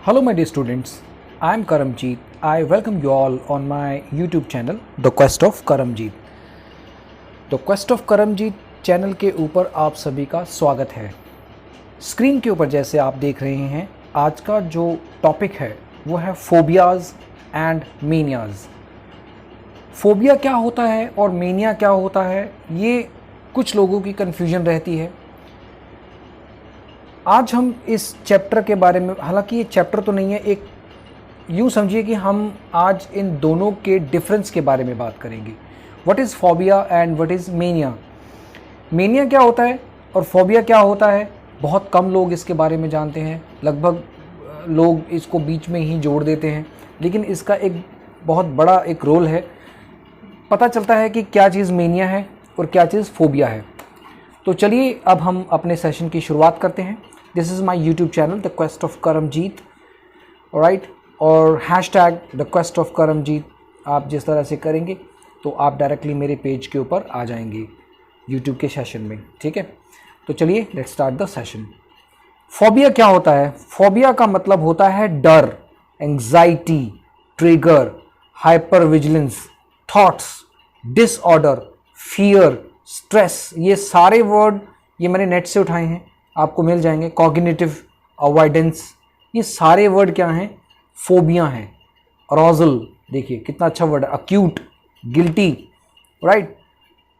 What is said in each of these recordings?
Hello my dear students, I am Karamjeet. I welcome you all on my YouTube channel The Quest of Karamjeet. The Quest of Karamjeet channel के ऊपर आप सभी का स्वागत है। Screen के ऊपर जैसे आप देख रहे हैं, आज का जो टॉपिक है वो है फोबियाज़ एंड मेनियाज़। फोबिया क्या होता है और मेनिया क्या होता है, ये कुछ लोगों की कन्फ्यूजन रहती है। आज हम इस चैप्टर के बारे में, हालांकि ये चैप्टर तो नहीं है, एक यूँ समझिए कि हम आज इन दोनों के डिफरेंस के बारे में बात करेंगे। What is phobia and what is mania. Mania क्या होता है और फोबिया क्या होता है, बहुत कम लोग इसके बारे में जानते हैं। लगभग लोग इसको बीच में ही जोड़ देते हैं, लेकिन इसका एक बहुत बड़ा एक रोल है। पता चलता है कि क्या चीज़ मेनिया है और क्या चीज़ फोबिया है। तो चलिए अब हम अपने सेशन की शुरुआत करते हैं। This is my YouTube channel the quest of Karamjeet, right, और hashtag the quest of Karamjeet आप जिस तरह से करेंगे तो आप डायरेक्टली मेरे पेज के ऊपर आ जाएंगे यूट्यूब के सेशन में, ठीक है। तो चलिए let's start the session. Phobia क्या होता है? फोबिया का मतलब होता है डर, anxiety, trigger, hyper vigilance, thoughts, disorder, fear, stress. ये सारे वर्ड ये मैंने नेट से उठाए हैं, आपको मिल जाएंगे। कॉग्निटिव अवॉइडेंस, ये सारे वर्ड क्या हैं? फोबिया हैं। अरोजल, देखिए कितना अच्छा वर्ड है। अक्यूट, गिल्टी, राइट,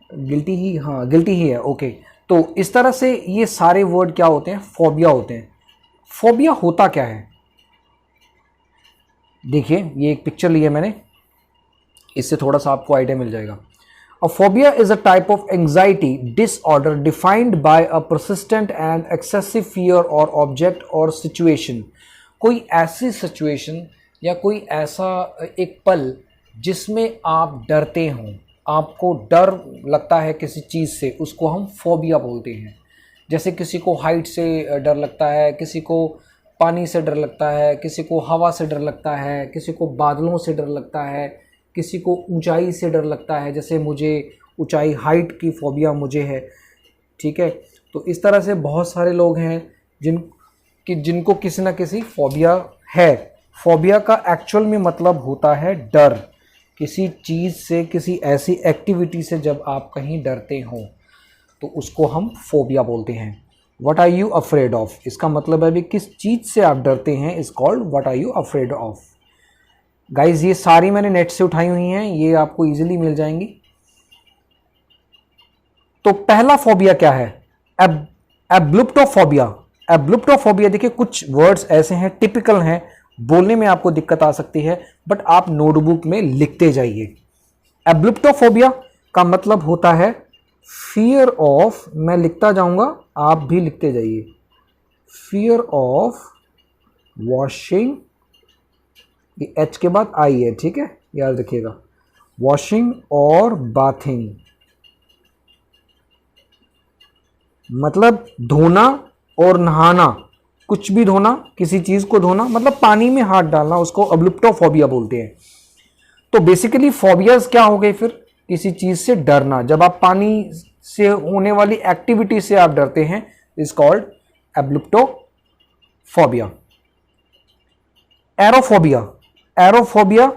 गिल्टी ही, हाँ गिल्टी ही है, ओके। तो इस तरह से ये सारे वर्ड क्या होते हैं? फोबिया होते हैं। फोबिया होता क्या है? देखिए ये एक पिक्चर ली है मैंने, इससे थोड़ा सा आपको आइडिया मिल जाएगा। A phobia is a type of anxiety disorder defined by a persistent and excessive fear or object or situation। कोई ऐसी सिचुएशन या कोई ऐसा एक पल जिसमें आप डरते हों, आपको डर लगता है किसी चीज़ से, उसको हम फोबिया बोलते हैं। जैसे किसी को हाइट से डर लगता है, किसी को पानी से डर लगता है, किसी को हवा से डर लगता है, किसी को बादलों से डर लगता है, किसी को ऊंचाई से डर लगता है। जैसे मुझे ऊंचाई, हाइट की फोबिया मुझे है, ठीक है। तो इस तरह से बहुत सारे लोग हैं जिनको किसी ना किसी फोबिया है। फोबिया का एक्चुअल में मतलब होता है डर, किसी चीज़ से, किसी ऐसी एक्टिविटी से जब आप कहीं डरते हो तो उसको हम फोबिया बोलते हैं। What are you afraid of, इसका मतलब है भी किस चीज़ से आप डरते हैं, is called what are you afraid of. Guys ये सारी मैंने नेट से उठाई हुई हैं, ये आपको इजीली मिल जाएंगी। तो पहला फोबिया क्या है? एब्लुप्टोफोबिया। एब्लुप्टोफोबिया, देखिए कुछ वर्ड्स ऐसे हैं, टिपिकल हैं, बोलने में आपको दिक्कत आ सकती है, बट आप नोटबुक में लिखते जाइए। एब्लुप्टोफोबिया का मतलब होता है फियर ऑफ, मैं लिखता जाऊंगा आप भी लिखते जाइए, फियर ऑफ वॉशिंग, ये एच के बाद आई है, ठीक है, याद रखिएगा। वॉशिंग और बाथिंग, मतलब धोना और नहाना, कुछ भी धोना, किसी चीज़ को धोना, मतलब पानी में हाथ डालना, उसको एब्लुप्टोफोबिया बोलते हैं। तो बेसिकली फोबियाज क्या हो गई फिर? किसी चीज़ से डरना। जब आप पानी से होने वाली एक्टिविटी से आप डरते हैं, इज कॉल्ड एब्लुप्टोफोबिया। एरोफोबिया, एरोफोबिया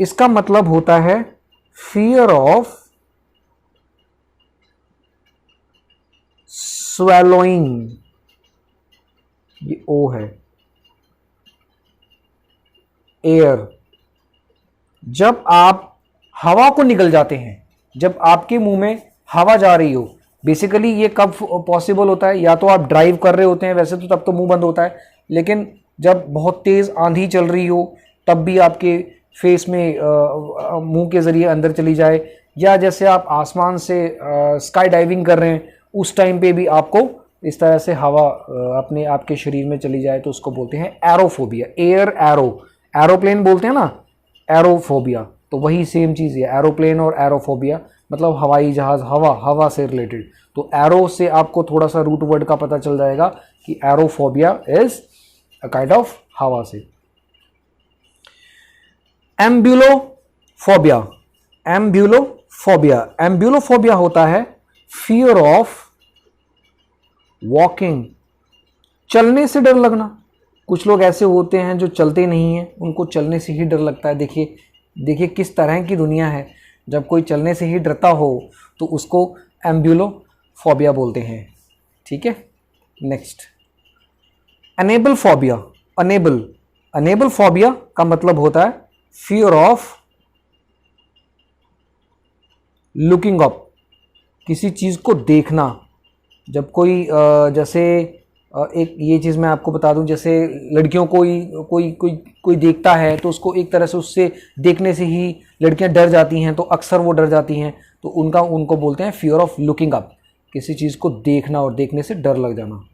इसका मतलब होता है फियर ऑफ स्वेलोइंग, ये ओ है, एयर। जब आप हवा को निगल जाते हैं, जब आपके मुंह में हवा जा रही हो, बेसिकली ये कब पॉसिबल होता है? या तो आप ड्राइव कर रहे होते हैं, वैसे तो तब तो मुंह बंद होता है, लेकिन जब बहुत तेज आंधी चल रही हो तब भी आपके फेस में मुंह के ज़रिए अंदर चली जाए, या जैसे आप आसमान से स्काई डाइविंग कर रहे हैं, उस टाइम पे भी आपको इस तरह से हवा अपने आपके शरीर में चली जाए, तो उसको बोलते हैं एरोफोबिया। एयर एरो, एरोप्लेन बोलते हैं ना, एरोफोबिया, तो वही सेम चीज़ है। एरोप्लेन और एरोफोबिया मतलब हवाई जहाज़, हवा से रिलेटेड। तो एरो से आपको थोड़ा सा रूट वर्ड का पता चल जाएगा कि aerophobia is a kind of हवा से। एम्ब्यूलोफोबिया, एम्ब्यूलोफोबिया, एम्ब्यूलोफोबिया होता है फियर ऑफ वॉकिंग, चलने से डर लगना। कुछ लोग ऐसे होते हैं जो चलते नहीं हैं, उनको चलने से ही डर लगता है। देखिए देखिए किस तरह की दुनिया है। जब कोई चलने से ही डरता हो तो उसको एम्ब्यूलोफोबिया बोलते हैं। ठीक है, next anablephobia. Anablephobia का मतलब होता है फियर ऑफ लुकिंग अप, किसी चीज को देखना। जब कोई जैसे एक ये चीज़ मैं आपको बता दूं, जैसे लड़कियों को कोई देखता है तो उसको एक तरह से उससे देखने से ही लड़कियां डर जाती हैं, तो अक्सर वो डर जाती हैं, तो उनको बोलते हैं फियर ऑफ लुकिंग अप, किसी चीज़ को देखना और देखने से डर लग जाना।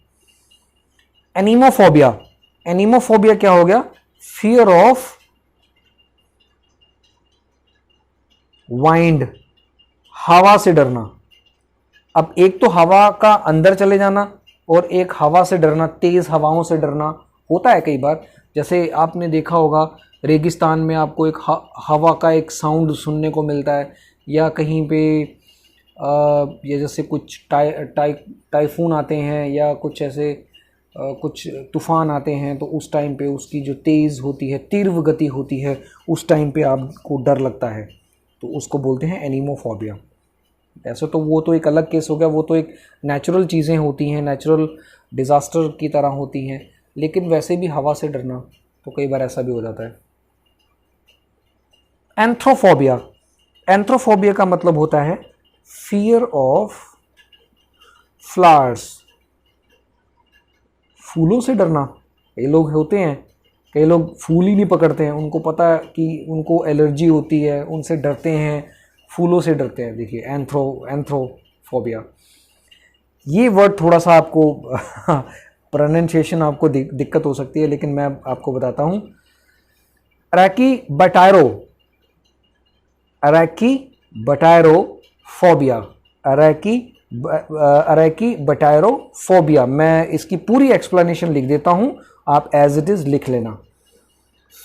एनीमोफोबिया क्या हो गया? फियर ऑफ वाइंड, हवा से डरना। अब एक तो हवा का अंदर चले जाना और एक हवा से डरना, तेज हवाओं से डरना होता है कई बार। जैसे आपने देखा होगा रेगिस्तान में आपको एक हवा का एक साउंड सुनने को मिलता है, या कहीं पे ये जैसे कुछ टाइफून आते हैं या कुछ ऐसे कुछ तूफान आते हैं, तो उस टाइम पे उसकी जो तेज़ होती है, तीव्र गति होती है, उस टाइम पे आपको डर लगता है, तो उसको बोलते हैं एनीमोफोबिया। ऐसे तो वो तो एक अलग केस हो गया, वो तो एक नेचुरल चीज़ें होती हैं, नेचुरल डिज़ास्टर की तरह होती हैं, लेकिन वैसे भी हवा से डरना तो कई बार ऐसा भी हो जाता है। एंथ्रोफोबिया का मतलब होता है फियर ऑफ फ्लावर्स, फूलों से डरना। कई लोग होते हैं, कई लोग फूल ही नहीं पकड़ते हैं, उनको पता है कि उनको एलर्जी होती है, उनसे डरते हैं, फूलों से डरते हैं। देखिए एंथ्रोफोबिया, ये वर्ड थोड़ा सा आपको प्रोनाउंसिएशन आपको दिक्कत हो सकती है, लेकिन मैं आपको बताता हूँ। अरैकीबटायरोफोबिया, मैं इसकी पूरी एक्सप्लेनेशन लिख देता हूं, आप एज इट इज लिख लेना।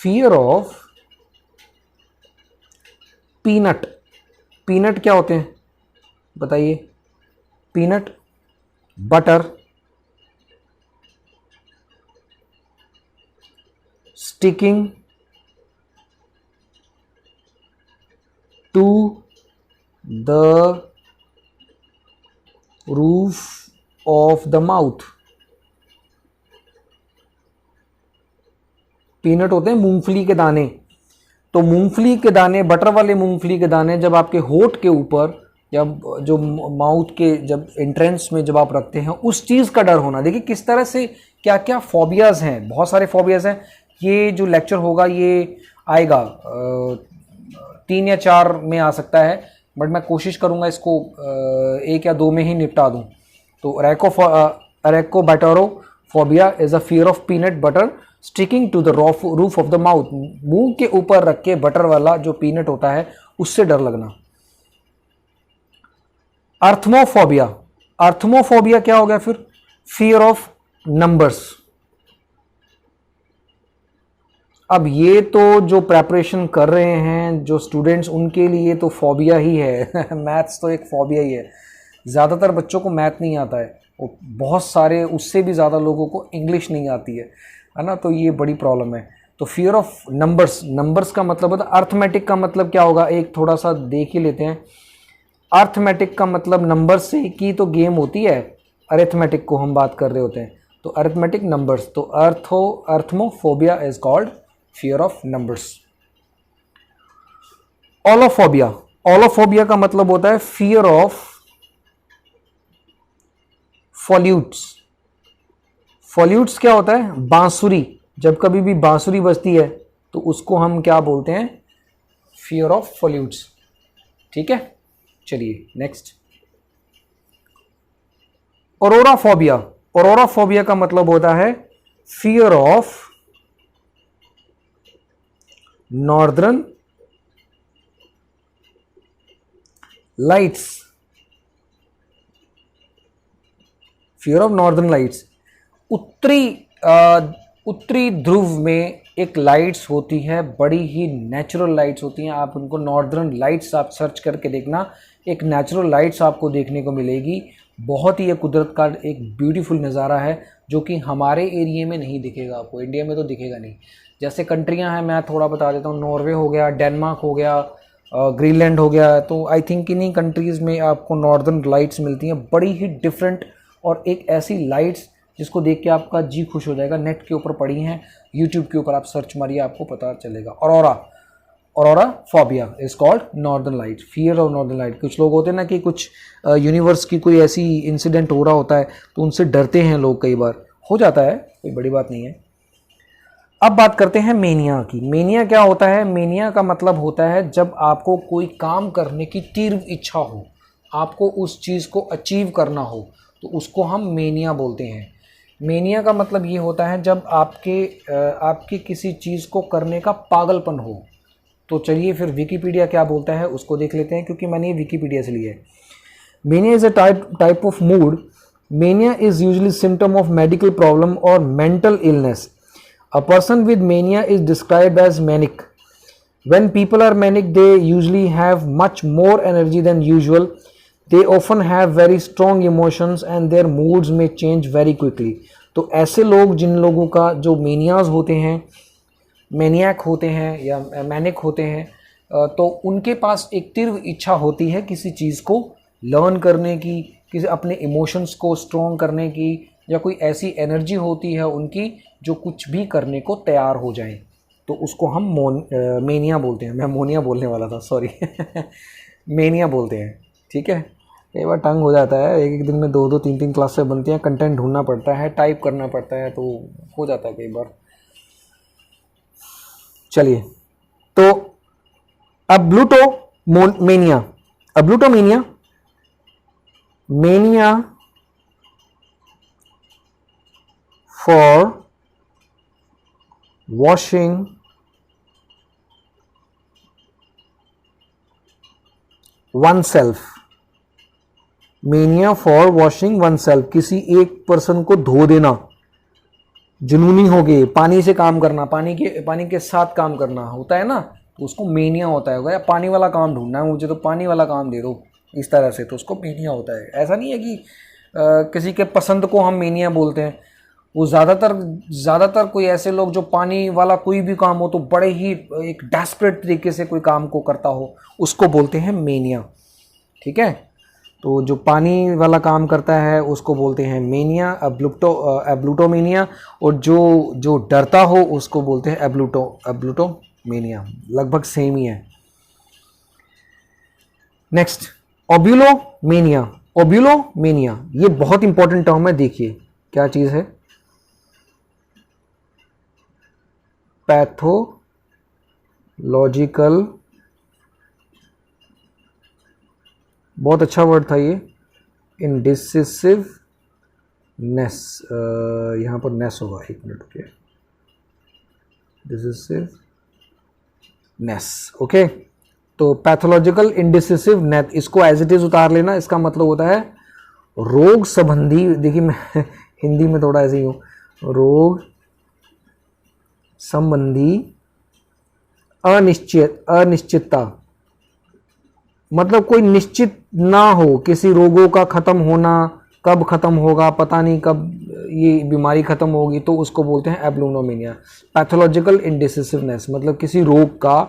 Fear of peanut. पीनट क्या होते हैं बताइए? Peanut butter, sticking to the roof of the mouth. Peanut होते हैं मूंगफली के दाने, तो मूंगफली के दाने, बटर वाले मूंगफली के दाने जब आपके होठ के ऊपर, जब जो माउथ के जब एंट्रेंस में जब आप रखते हैं, उस चीज़ का डर होना। देखिए किस तरह से क्या क्या फोबियाज़ हैं, बहुत सारे फोबियाज़ हैं। ये जो लेक्चर होगा ये आएगा 3 या 4 में आ सकता है, बट मैं कोशिश करूंगा इसको 1 या 2 में ही निपटा दूं। तो arachibutyrophobia is a fear of peanut butter sticking to the roof of the mouth. मुंह के ऊपर रख के बटर वाला जो पीनट होता है उससे डर लगना। अर्थमोफोबिया क्या हो गया फिर? Fear of numbers. अब ये तो जो प्रेपरेशन कर रहे हैं जो स्टूडेंट्स, उनके लिए तो फोबिया ही है मैथ्स तो एक फोबिया ही है। ज़्यादातर बच्चों को मैथ नहीं आता है, और बहुत सारे उससे भी ज़्यादा लोगों को इंग्लिश नहीं आती है ना, तो ये बड़ी प्रॉब्लम है। तो फियर ऑफ नंबर्स का मतलब होता है। अर्थमेटिक का मतलब क्या होगा, एक थोड़ा सा देख ही लेते हैं। अर्थमेटिक का मतलब नंबर्स से की तो गेम होती है, अरिथमेटिक को हम बात कर रहे होते हैं, तो अरिथमेटिक नंबर्स। तो arithmophobia is called fear of numbers. Aulophobia का मतलब होता है फियर ऑफ फॉल्यूट्स। फॉल्यूट्स क्या होता है? बांसुरी। जब कभी भी बांसुरी बजती है तो उसको हम क्या बोलते हैं? Fear of flutes. ठीक है, चलिए नेक्स्ट। औरोराफोबिया का मतलब होता है fear of northern lights. Fear of northern lights, उत्तरी ध्रुव में एक लाइट्स होती है, बड़ी ही नेचुरल लाइट्स होती हैं। आप उनको नॉर्दर्न लाइट्स आप सर्च करके देखना, एक नेचुरल लाइट्स आपको देखने को मिलेगी, बहुत ही ये कुदरत का एक ब्यूटीफुल नज़ारा है जो कि हमारे एरिया में नहीं दिखेगा आपको, इंडिया में तो दिखेगा नहीं। जैसे कंट्रियां हैं, मैं थोड़ा बता देता हूँ, नॉर्वे हो गया, डेनमार्क हो गया, ग्रीनलैंड हो गया, तो आई थिंक इन्हीं कंट्रीज़ में आपको नॉर्दर्न लाइट्स मिलती हैं, बड़ी ही डिफरेंट, और एक ऐसी लाइट्स जिसको देख के आपका जी खुश हो जाएगा। नेट के ऊपर पड़ी हैं, यूट्यूब के ऊपर आप सर्च मारिए, आपको पता चलेगा। Aurora phobia is called northern light, fear of northern light. कुछ लोग होते हैं ना कि कुछ यूनिवर्स की कोई ऐसी इंसिडेंट हो रहा होता है तो उनसे डरते हैं लोग, कई बार हो जाता है, कोई बड़ी बात नहीं है। अब बात करते हैं मेनिया की। मेनिया क्या होता है? मेनिया का मतलब होता है जब आपको कोई काम करने की तीव्र इच्छा हो, आपको उस चीज़ को अचीव करना हो, तो उसको हम मेनिया बोलते हैं। मेनिया का मतलब ये होता है जब आपके किसी चीज़ को करने का पागलपन हो। तो चलिए फिर विकिपीडिया क्या बोलता है उसको देख लेते हैं, क्योंकि मैंने ये विकिपीडिया से लिया है। Mania is a type of mood. Mania is usually symptom of medical problem और mental illness. A person with mania is described as manic. When people are manic, they usually have much more energy than usual. They often have very strong emotions and their moods may change very quickly. तो ऐसे लोग, जिन लोगों का जो मेनियाज होते हैं, maniac होते हैं या मैनिक होते हैं, तो उनके पास एक तीव्र इच्छा होती है किसी चीज़ को लर्न करने की, किसी अपने इमोशंस को स्ट्रॉन्ग करने की, या कोई ऐसी एनर्जी होती है उनकी जो कुछ भी करने को तैयार हो जाए, तो उसको हम मेनिया बोलते हैं। मैं मोनिया बोलने वाला था, सॉरी मेनिया बोलते हैं, ठीक है। कई बार टंग हो जाता है, एक एक दिन में 2-2 3-3 क्लासें बनती हैं, कंटेंट ढूंढना पड़ता है, टाइप करना पड़ता है, तो हो जाता है कई बार। चलिए, तो ablutomania mania for washing oneself। Mania for washing oneself, किसी एक पर्सन को धो देना, जुनूनी हो गए, पानी से काम करना, पानी के साथ काम करना होता है ना, तो उसको मेनिया होता है। या पानी वाला काम ढूंढना है मुझे, तो पानी वाला काम दे दो, इस तरह से, तो उसको मेनिया होता है। ऐसा नहीं है कि किसी के पसंद को हम मेनिया बोलते हैं। वो ज़्यादातर कोई ऐसे लोग जो पानी वाला कोई भी काम हो तो बड़े ही एक डेस्परेट तरीके से कोई काम को करता हो, उसको बोलते हैं मेनिया, ठीक है। तो जो पानी वाला काम करता है उसको बोलते हैं मेनिया, एब्लूटोमेनिया, और जो डरता हो उसको बोलते हैं एब्लूटोमेनिया। लगभग सेम ही है। नेक्स्ट, ओब्यूलोमेनिया, ये बहुत इंपॉर्टेंट टर्म है। देखिए क्या चीज़ है, पैथोलॉजिकल, बहुत अच्छा वर्ड था ये, इंडिसिसिवनेस, यहाँ पर नेस होगा, एक मिनट रुकिए, डिसिसिवनेस, ओके। तो पैथोलॉजिकल इंडिसिसिवनेस, इसको एज इट इज उतार लेना। इसका मतलब होता है रोग संबंधी, देखिए मैं हिंदी में थोड़ा ऐसे ही हूँ, रोग संबंधी अनिश्चितता, मतलब कोई निश्चित ना हो, किसी रोगों का ख़त्म होना, कब ख़त्म होगा पता नहीं, कब ये बीमारी ख़त्म होगी, तो उसको बोलते हैं एब्लूनोमेनिया। पैथोलॉजिकल इंडिसिसिवनेस मतलब किसी रोग का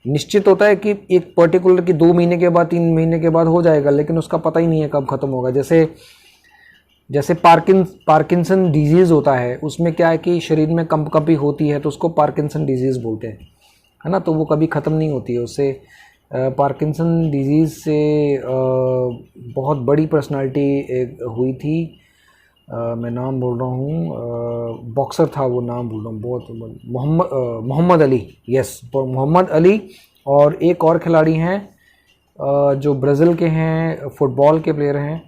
निश्चित होता है कि एक पर्टिकुलर की 2 महीने के बाद 3 महीने के बाद हो जाएगा, लेकिन उसका पता ही नहीं है कब ख़त्म होगा। जैसे पार्किंसन डिजीज़ होता है, उसमें क्या है कि शरीर में कंपकपी होती है, तो उसको पार्किंसन डिजीज़ बोलते हैं, है ना। तो वो कभी ख़त्म नहीं होती है। उससे पार्किंसन डिजीज़ से बहुत बड़ी पर्सनालिटी एक हुई थी, मैं नाम बोल रहा हूँ, बॉक्सर था वो, नाम बोल रहा हूँ, बहुत मोहम्मद अली, यस, मोहम्मद अली। और एक और खिलाड़ी हैं जो ब्राज़ील के हैं, फुटबॉल के प्लेयर हैं,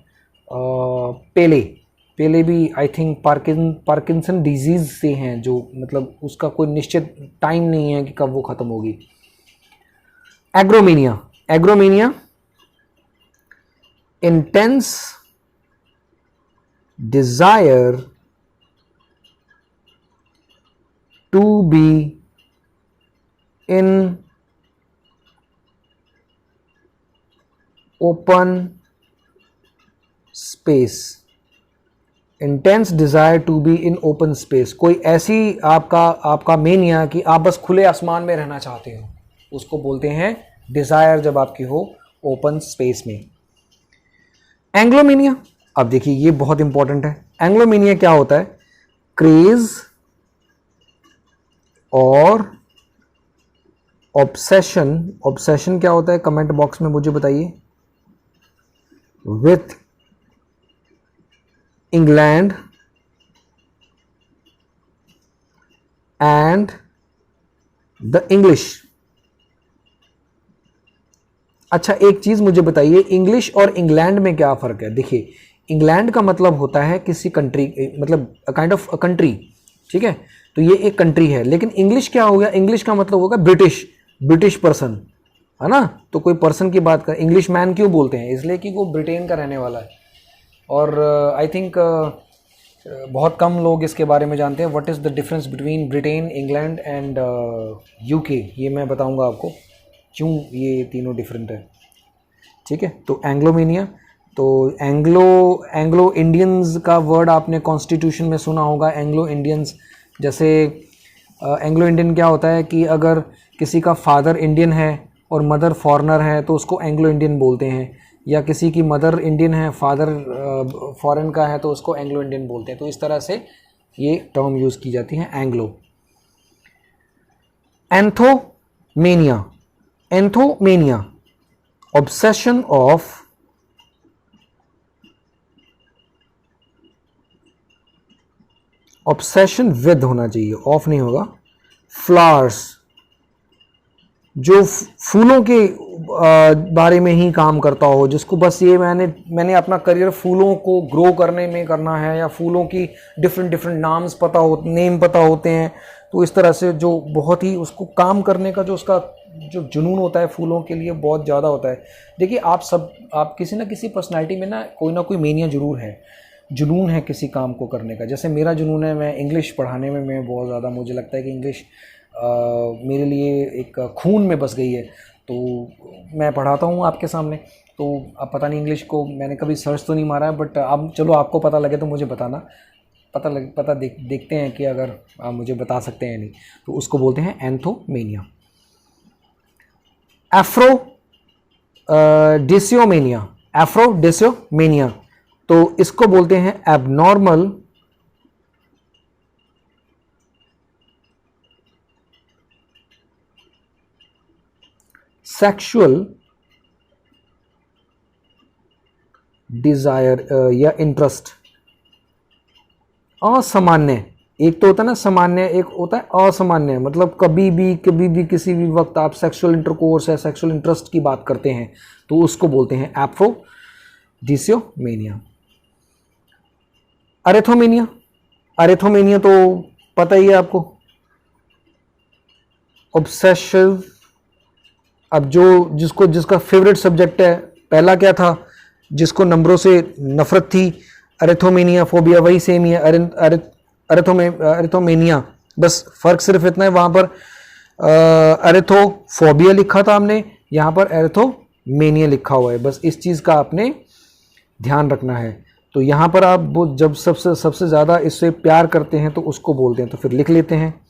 पेले भी आई थिंक पार्किंसन डिजीज़ से हैं, जो मतलब उसका कोई निश्चित टाइम नहीं है कि कब वो ख़त्म होगी। Agromania intense desire to be in open space, intense desire to be in open space, कोई ऐसी आपका मेनिया कि आप बस खुले आसमान में रहना चाहते हो, उसको बोलते हैं डिज़ायर जब आपकी हो ओपन स्पेस में। एंग्लोमेनिया, अब देखिए ये बहुत इंपॉर्टेंट है। एंग्लोमेनिया क्या होता है? क्रेज और ऑब्सेशन। ऑब्सेशन क्या होता है? कमेंट बॉक्स में मुझे बताइए। With England and the English. अच्छा एक चीज मुझे बताइए, इंग्लिश और इंग्लैंड में क्या फर्क है? देखिए, इंग्लैंड का मतलब होता है किसी कंट्री, मतलब काइंड ऑफ अ कंट्री, ठीक है, तो ये एक कंट्री है। लेकिन इंग्लिश क्या हो गया? इंग्लिश का मतलब होगा ब्रिटिश पर्सन, है ना। तो कोई पर्सन की बात कर, इंग्लिश मैन क्यों बोलते हैं? इसलिए कि वो ब्रिटेन का रहने वाला है। और आई थिंक बहुत कम लोग इसके बारे में जानते हैं। What is the difference between Britain, England and UK, ये मैं बताऊंगा आपको क्यों ये तीनों डिफरेंट है, ठीक है। तो एंग्लोमेनिया, तो एंग्लो इंडियंस का वर्ड आपने कॉन्स्टिट्यूशन में सुना होगा, एंग्लो इंडियंस। जैसे एंग्लो इंडियन क्या होता है कि अगर किसी का फादर इंडियन है और मदर फॉरेनर है तो उसको एंग्लो इंडियन बोलते हैं, या किसी की मदर इंडियन है, फादर फॉरेन का है तो उसको एंग्लो इंडियन बोलते हैं। तो इस तरह से ये टर्म यूज़ की जाती है Anglo. Anthomania, anthomania obsession of obsession with होना चाहिए, ऑफ नहीं होगा, फ्लावर्स, जो फूलों के बारे में ही काम करता हो, जिसको बस ये मैंने अपना करियर फूलों को ग्रो करने में करना है, या फूलों की डिफरेंट नाम्स नेम पता होते हैं, तो इस तरह से जो बहुत ही उसको काम करने का जो उसका जो जुनून होता है फूलों के लिए बहुत ज़्यादा होता है। देखिए आप किसी ना किसी पर्सनैलिटी में ना कोई मेनिया जरूर है, जुनून है किसी काम को करने का। जैसे मेरा जुनून है, मैं इंग्लिश पढ़ाने में मैं बहुत ज़्यादा, मुझे लगता है कि इंग्लिश मेरे लिए एक खून में बस गई है। तो मैं पढ़ाता हूँ आपके सामने, तो अब पता नहीं इंग्लिश को मैंने कभी सर्च तो नहीं मारा है, बट अब चलो आपको पता लगे तो मुझे बताना, देखते हैं कि अगर आप मुझे बता सकते हैं नहीं। तो उसको बोलते हैं एंथोमेनिया। एफ्रोडिसियोमेनिया, तो इसको बोलते हैं एबनॉर्मल सेक्सुअल डिजायर या इंटरेस्ट। असामान्य, एक तो होता है ना सामान्य, एक होता है असामान्य, मतलब कभी भी किसी भी वक्त आप सेक्सुअल इंटरकोर्स या सेक्सुअल इंटरेस्ट की बात करते हैं तो उसको बोलते हैं एफ्रोडिसियोमेनिया। अरेथोमेनिया तो पता ही है आपको, ऑब्सेसिव। अब जिसका फेवरेट सब्जेक्ट है, पहला क्या था, जिसको नंबरों से नफरत थी, अरेथोमेनिया, फोबिया, वही सेम ही है, अरेथोमेनिया। बस फर्क सिर्फ इतना है, वहां पर अरेथोफोबिया लिखा था हमने, यहाँ पर एरेथोमेनिया लिखा हुआ है। बस इस चीज़ का आपने ध्यान रखना है। तो यहाँ पर आप वो जब सबसे ज़्यादा इससे प्यार करते हैं तो उसको बोलते हैं, तो फिर लिख लेते हैं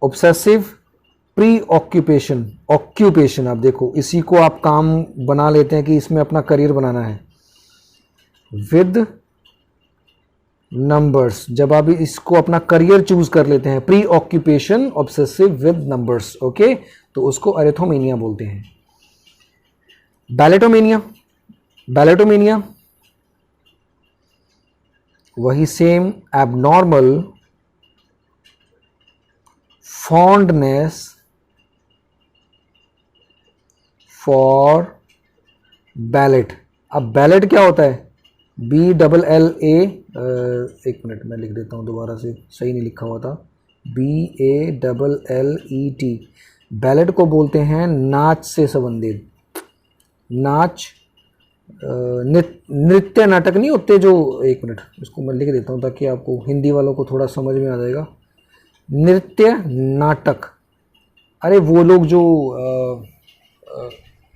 ऑब्सेसिव प्री ऑक्यूपेशन। आप देखो, इसी को आप काम बना लेते हैं कि इसमें अपना करियर बनाना है। विद नंबर्स, जब आप इसको अपना करियर चूज कर लेते हैं, pre occupation obsessive with numbers, okay, तो उसको अरेथोमेनिया बोलते हैं। बैलेटोमेनिया वही same, abnormal fondness for ballot. अब बैलेट क्या होता है? BLLA, एक मिनट मैं लिख देता हूँ दोबारा से, सही नहीं लिखा हुआ था, BALLET। बैलेट को बोलते हैं नाच से संबंधित, नाच, नृत्य नाटक नहीं होते जो, एक मिनट इसको मैं लिख देता हूँ ताकि आपको हिंदी वालों को थोड़ा समझ में आ जाएगा। नृत्य नाटक, अरे वो लोग जो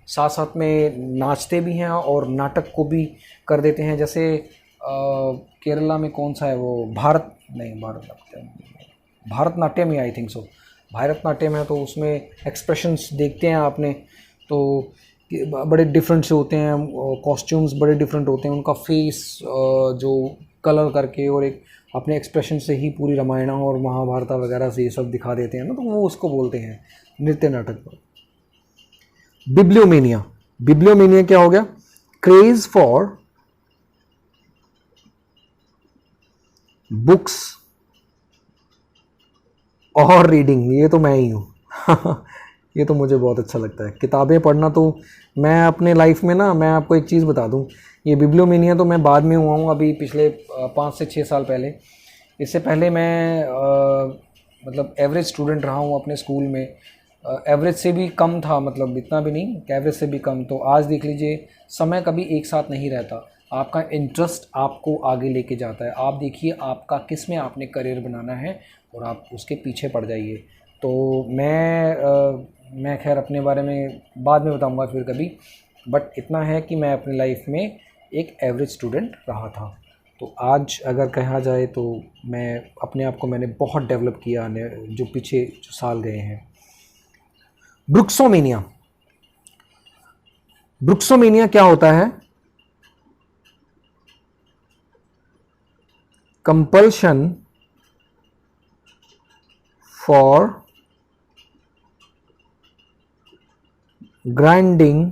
साथ साथ में नाचते भी हैं और नाटक को भी कर देते हैं। जैसे केरला में कौन सा है वो, भारतनाट्यम ही, आई थिंक सो, भारतनाट्यम है, तो उसमें एक्सप्रेशंस देखते हैं आपने तो बड़े डिफरेंट से होते हैं, कॉस्ट्यूम्स बड़े डिफरेंट होते हैं, उनका फेस जो कलर करके और एक अपने एक्सप्रेशन से ही पूरी रामायण और महाभारत वगैरह से ये सब दिखा देते हैं ना, तो वो उसको बोलते हैं नृत्य नाटक। बिब्लियोमेनिया, बिब्लियोमेनिया क्या हो गया? क्रेज फॉर बुक्स और रीडिंग। ये तो मैं ही हूँ ये तो मुझे बहुत अच्छा लगता है किताबें पढ़ना। तो मैं अपने लाइफ में ना, मैं आपको एक चीज़ बता दूँ, ये बिब्लियोमेनिया तो मैं बाद में हुआ हूँ, अभी पिछले 5 से 6 साल पहले। इससे पहले मैं मतलब एवरेज स्टूडेंट रहा हूँ अपने स्कूल में, एवरेज से भी कम था, मतलब इतना भी नहीं, एवरेज से भी कम। तो आज देख लीजिए, समय कभी एक साथ नहीं रहता, आपका इंटरेस्ट आपको आगे लेके जाता है। आप देखिए आपका किस में आपने करियर बनाना है और आप उसके पीछे पड़ जाइए। तो मैं खैर अपने बारे में बाद में बताऊंगा फिर कभी, बट इतना है कि मैं अपनी लाइफ में एक एवरेज स्टूडेंट रहा था। तो आज अगर कहा जाए तो मैं अपने आप को मैंने बहुत डेवलप किया जो पीछे जो साल गए हैं। ब्रुक्सोमेनिया, ब्रुक्सोमेनिया क्या होता है? Compulsion for grinding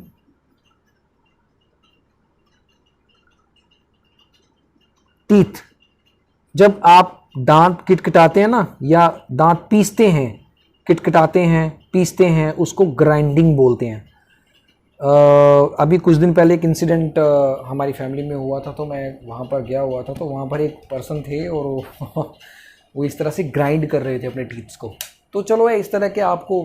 teeth. जब आप दांत किटकिटाते हैं ना, या दांत पीसते हैं, किटकिटाते हैं, पीसते हैं, उसको ग्राइंडिंग बोलते हैं। अभी कुछ दिन पहले एक इंसिडेंट हमारी फैमिली में हुआ था, तो मैं वहाँ पर गया हुआ था, तो वहाँ पर एक पर्सन थे और वो इस तरह से ग्राइंड कर रहे थे अपने टीथ्स को। तो चलो इस तरह के आपको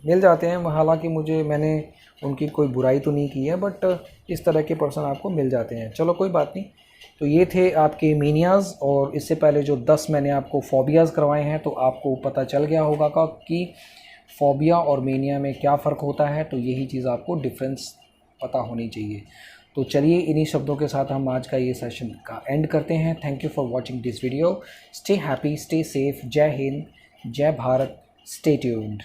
मिल जाते हैं, हालांकि मैंने उनकी कोई बुराई तो नहीं की है, बट इस तरह के पर्सन आपको मिल जाते हैं। चलो कोई बात नहीं। तो ये थे आपके मेनियाज़, और इससे पहले जो 10 मैंने आपको फोबियाज़ करवाए हैं, तो आपको पता चल गया होगा कि फोबिया और मेनिया में क्या फ़र्क होता है। तो यही चीज़ आपको डिफरेंस पता होनी चाहिए। तो चलिए इन्हीं शब्दों के साथ हम आज का ये सेशन का एंड करते हैं। Thank you for watching this video. Stay happy, stay safe. जय हिंद, जय भारत, स्टे ट्यून्ड।